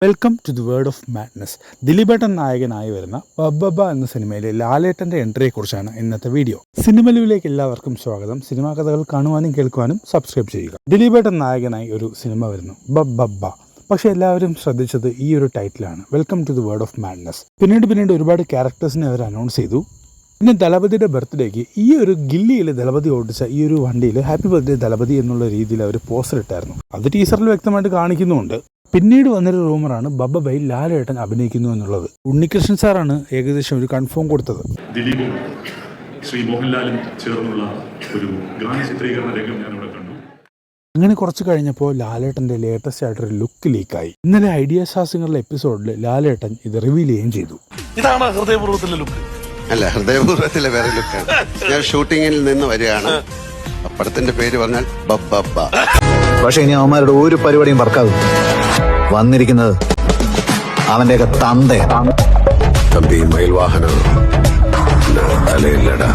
Welcome to the world of madness. ദിലീപേട്ടൻ നായകനായി വരുന്ന ബബ്ബ എന്ന സിനിമയിലെ ലാലേട്ടൻ്റെ എൻട്രിയെക്കുറിച്ചാണ് ഇന്നത്തെ വീഡിയോ. സിനിമയിലേക്ക് എല്ലാവർക്കും സ്വാഗതം. സിനിമാ കഥകൾ കാണുവാനും കേൾക്കുവാനും സബ്സ്ക്രൈബ് ചെയ്യുക. ദിലീപേട്ടൻ നായകനായി ഒരു സിനിമ വരുന്നു, ബബ്ബ. പക്ഷെ എല്ലാവരും ശ്രദ്ധിച്ചത് ഈ ഒരു ടൈറ്റിലാണ്, welcome to the world of madness. പിന്നീട് ഒരുപാട് ക്യാരക്ടേഴ്സിനെ അവർ അനൗൺസ് ചെയ്തു. പിന്നെ ദളപതിയുടെ ബർത്ത്ഡേക്ക് ഈ ഒരു ഗില്ലിയിൽ ദളപതി ഓടിച്ച ഈ ഒരു വണ്ടിയിൽ ഹാപ്പി ബർത്ത്ഡേ ദളപതി എന്നുള്ള രീതിയിൽ അവർ പോസ്റ്റർ ഇട്ടായിരുന്നു. അത് ടീസറിൽ വ്യക്തമായിട്ട് കാണിക്കുന്നുമുണ്ട്. പിന്നീട് വന്നൊരു റൂമറാണ് ബബ്ബയിൽ ലാലേട്ടൻ അഭിനയിക്കുന്നു എന്നുള്ളത്. ഉണ്ണികൃഷ്ണൻ സാറാണ് ഏകദേശം ഒരു കൺഫേം കൊടുത്തത്. ദിലീപും ശ്രീ മോഹൻലാലും ചേർന്നുള്ള ഒരു ഗാന ചിത്രീകരണ രംഗം ഞാനിവിടെ കണ്ടു. അങ്ങനെ കുറച്ച് കഴിഞ്ഞപ്പോൾ ലാലേട്ടൻ്റെ ലേറ്റസ്റ്റ് ആയിട്ടൊരു ലുക്ക് ലീക്കായി. ഇന്നലെ ഐഡിയ ശാസ്ത്രങ്ങളുടെ എപ്പിസോഡിൽ ലാലേട്ടൻ ഇത് റിവീൽ ചെയ്യുകയും ചെയ്തു. ഇതാണ് ഹൃദയപൂർവ്വത്തിലെ ലുക്ക്. അല്ല, ഹൃദയപൂർവ്വത്തിലെ വേറെ ലുക്കാണ്. ഞാൻ ഷൂട്ടിങ്ങിൽ നിന്ന് വരികയാണ്. പടത്തിന്റെ പേര് പറഞ്ഞാൽ ബബ്ബ. പക്ഷെ ഇനി അവന്മാരുടെ ഒരു പരിപാടിയും വർക്കാകും. വന്നിരിക്കുന്നത് അവന്റെയൊക്കെ തന്തയാണ്. തമ്പി മയിൽവാഹനം തലയില്ലടാ.